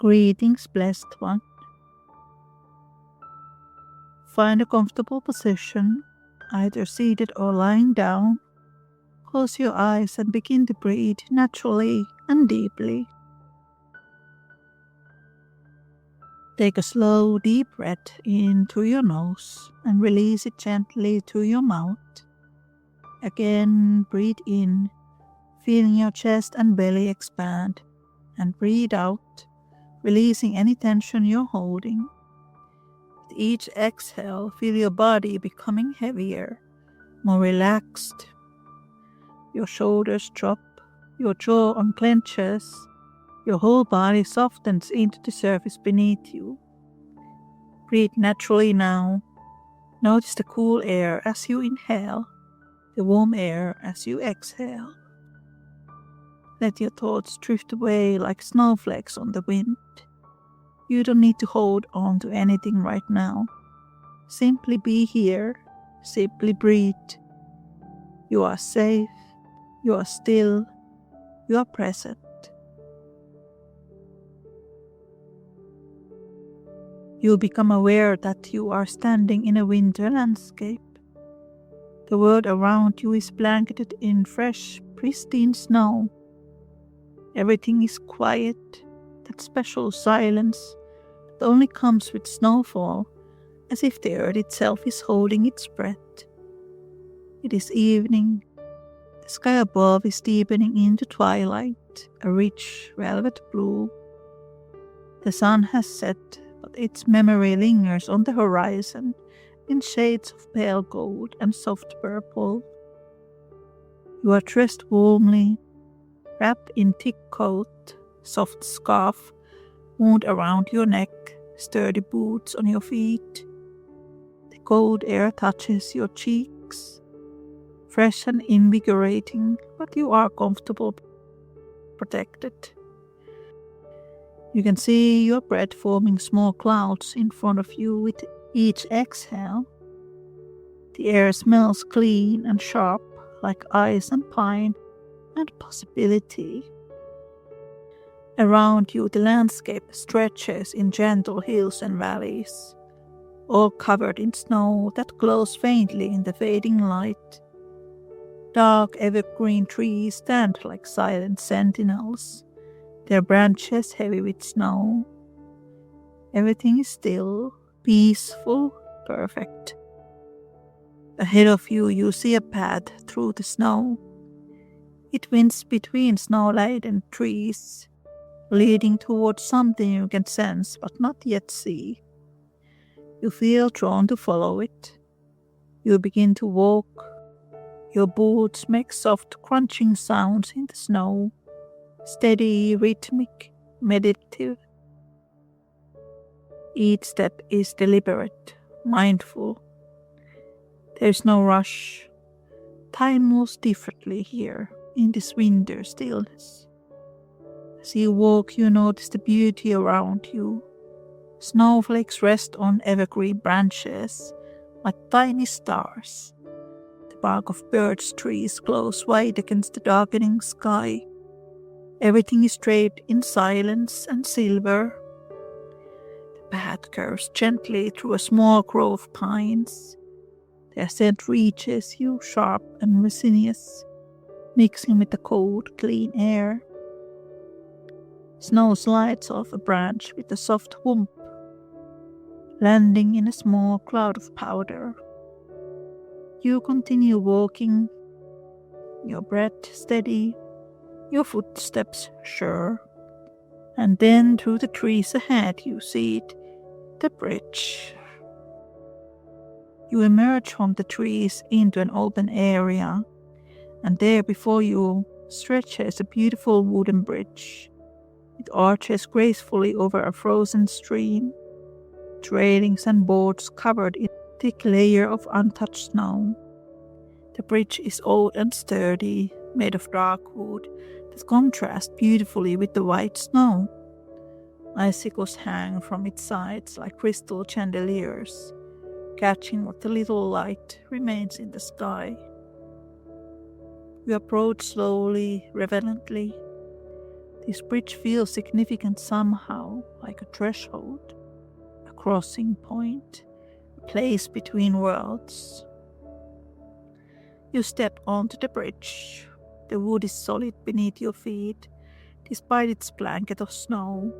Greetings, blessed one. Find a comfortable position, either seated or lying down. Close your eyes and begin to breathe naturally and deeply. Take a slow, deep breath in through your nose and release it gently through your mouth. Again, breathe in, feeling your chest and belly expand, and breathe out, releasing any tension you're holding. With each exhale, feel your body becoming heavier, more relaxed. Your shoulders drop, your jaw unclenches, your whole body softens into the surface beneath you. Breathe naturally now. Notice the cool air as you inhale, the warm air as you exhale. Let your thoughts drift away like snowflakes on the wind. You don't need to hold on to anything right now. Simply be here, simply breathe. You are safe, you are still, you are present. You become aware that you are standing in a winter landscape. The world around you is blanketed in fresh, pristine snow. Everything is quiet, that special silence that only comes with snowfall, as if the earth itself is holding its breath. It is evening. The sky above is deepening into twilight, a rich velvet blue. The sun has set, but its memory lingers on the horizon in shades of pale gold and soft purple. You are dressed warmly, wrapped in thick coat, soft scarf wound around your neck, sturdy boots on your feet. The cold air touches your cheeks, fresh and invigorating, but you are comfortable, protected. You can see your breath forming small clouds in front of you with each exhale. The air smells clean and sharp, like ice and pine and possibility. Around you, the landscape stretches in gentle hills and valleys, all covered in snow that glows faintly in the fading light. Dark evergreen trees stand like silent sentinels, their branches heavy with snow. Everything is still, peaceful, perfect. Ahead of you, you see a path through the snow. It winds between snow-laden trees, leading towards something you can sense but not yet see. You feel drawn to follow it. You begin to walk. Your boots make soft crunching sounds in the snow, steady, rhythmic, meditative. Each step is deliberate, mindful. There is no rush. Time moves differently here in this winter stillness. As you walk, you notice the beauty around you. Snowflakes rest on evergreen branches like tiny stars. The bark of birch trees glows white against the darkening sky. Everything is draped in silence and silver. The path curves gently through a small grove of pines. Their scent reaches you sharp and resinous, mixing with the cold, clean air. Snow slides off a branch with a soft whoomp, landing in a small cloud of powder. You continue walking, your breath steady, your footsteps sure. And then through the trees ahead you see it, the bridge. You emerge from the trees into an open area, and there before you stretches a beautiful wooden bridge. It arches gracefully over a frozen stream, its railings and boards covered in a thick layer of untouched snow. The bridge is old and sturdy, made of dark wood that contrasts beautifully with the white snow. Icicles hang from its sides like crystal chandeliers, catching what little light remains in the sky. You approach slowly, reverently. This bridge feels significant somehow, like a threshold, a crossing point, a place between worlds. You step onto the bridge. The wood is solid beneath your feet, despite its blanket of snow.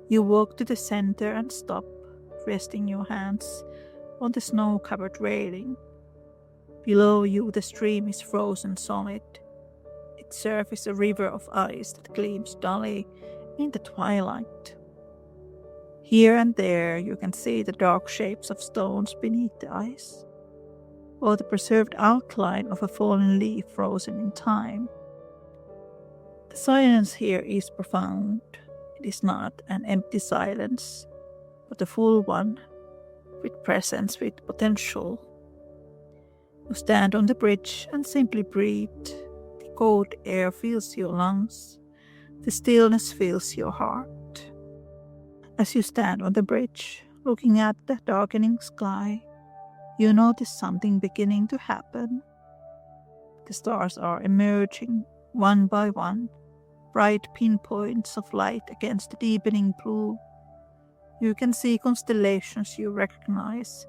You walk to the center and stop, resting your hands on the snow-covered railing. Below you, the stream is frozen solid. Its surface a river of ice that gleams dully in the twilight. Here and there you can see the dark shapes of stones beneath the ice, or the preserved outline of a fallen leaf frozen in time. The silence here is profound. It is not an empty silence, but a full one, with presence, with potential. You stand on the bridge and simply breathe. The cold air fills your lungs. The stillness fills your heart. As you stand on the bridge, looking at the darkening sky, you notice something beginning to happen. The stars are emerging one by one, bright pinpoints of light against the deepening blue. You can see constellations you recognize,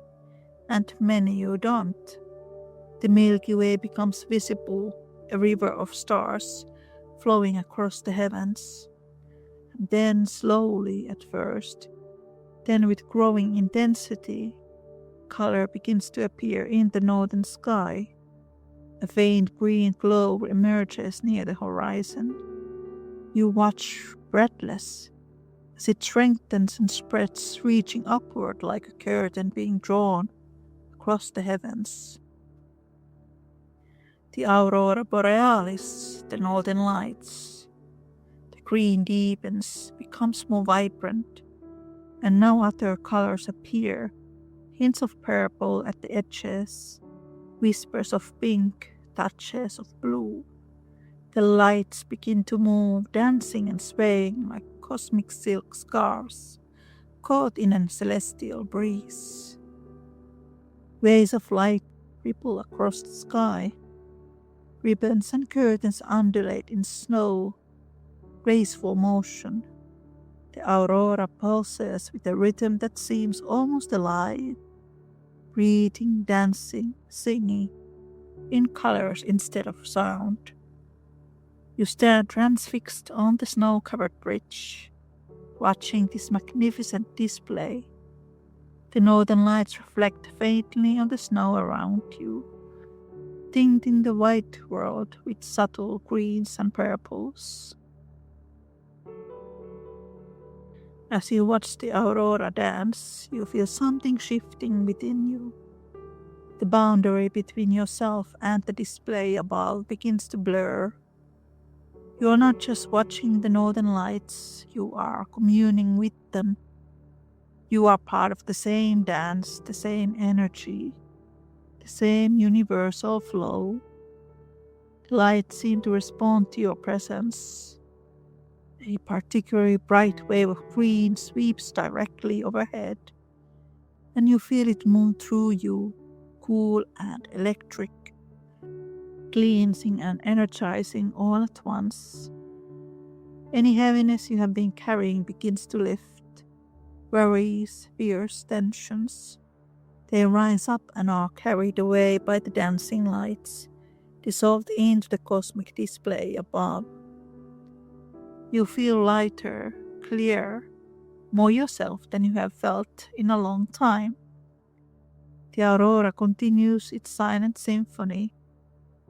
and many you don't. The Milky Way becomes visible, a river of stars flowing across the heavens. And then slowly at first, then with growing intensity, color begins to appear in the northern sky. A faint green glow emerges near the horizon. You watch breathless as it strengthens and spreads, reaching upward like a curtain being drawn across the heavens. The Aurora Borealis, the northern lights. The green deepens, becomes more vibrant, and now other colors appear, hints of purple at the edges, whispers of pink, touches of blue. The lights begin to move, dancing and swaying like cosmic silk scarves, caught in a celestial breeze. Waves of light ripple across the sky. Ribbons and curtains undulate in slow, graceful motion. The aurora pulses with a rhythm that seems almost alive, breathing, dancing, singing, in colors instead of sound. You stand transfixed on the snow-covered bridge, watching this magnificent display. The northern lights reflect faintly on the snow around you, tinting the white world with subtle greens and purples. As you watch the aurora dance, you feel something shifting within you. The boundary between yourself and the display above begins to blur. You are not just watching the northern lights, you are communing with them. You are part of the same dance, the same energy, the same universal flow. The lights seem to respond to your presence. A particularly bright wave of green sweeps directly overhead, and you feel it move through you, cool and electric, cleansing and energizing all at once. Any heaviness you have been carrying begins to lift. Worries, fears, tensions. They rise up and are carried away by the dancing lights, dissolved into the cosmic display above. You feel lighter, clearer, more yourself than you have felt in a long time. The aurora continues its silent symphony.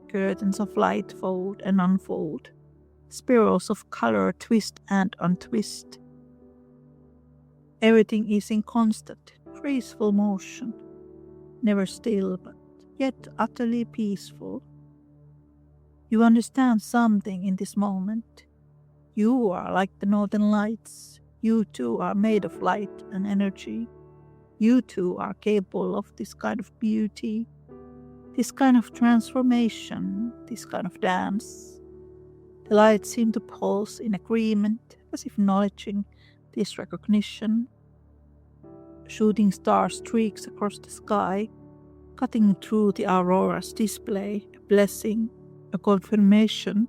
Curtains of light fold and unfold. Spirals of color twist and untwist. Everything is in constant, graceful motion, never still, but yet utterly peaceful. You understand something in this moment. You are like the northern lights. You too are made of light and energy. You too are capable of this kind of beauty, this kind of transformation, this kind of dance. The lights seem to pulse in agreement, as if acknowledging this recognition. Shooting star streaks across the sky, cutting through the aurora's display, a blessing, a confirmation.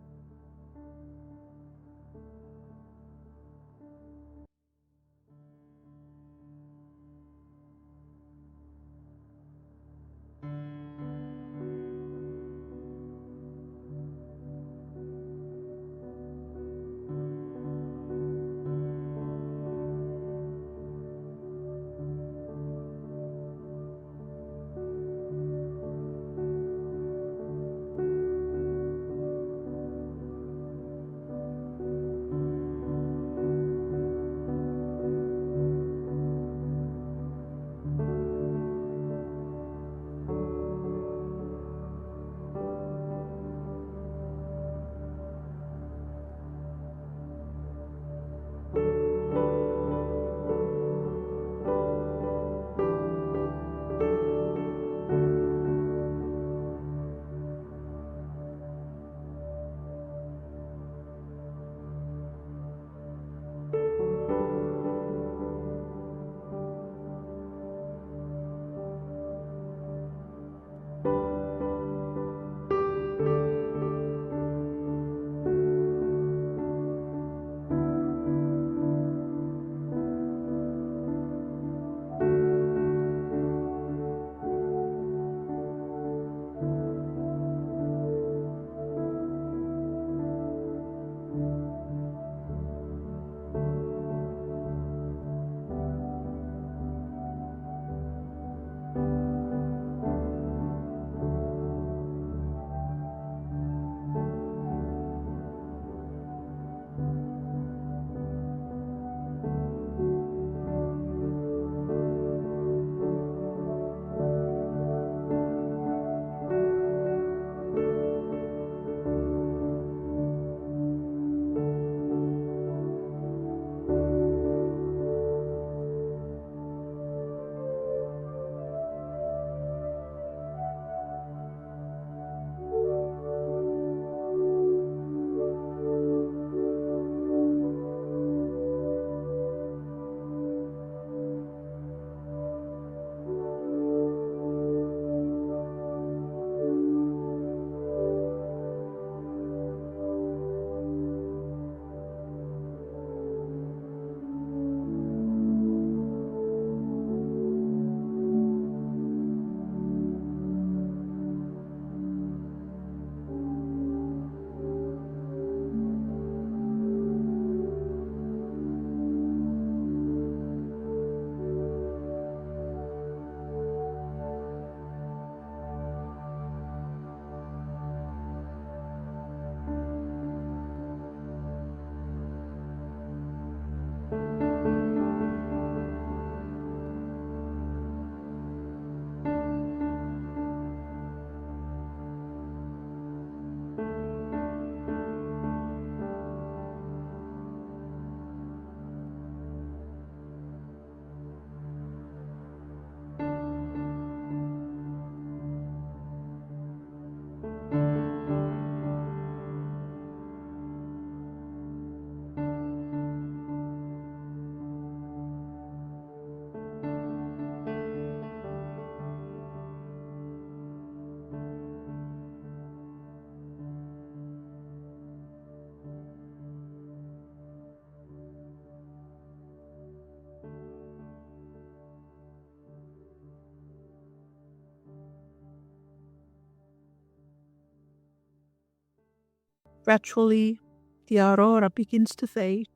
Gradually, the aurora begins to fade,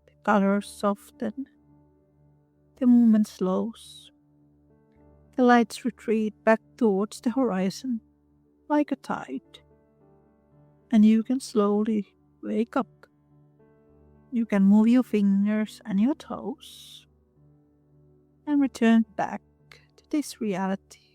the colors soften, the movement slows, the lights retreat back towards the horizon like a tide, and you can slowly wake up. You can move your fingers and your toes and return back to this reality.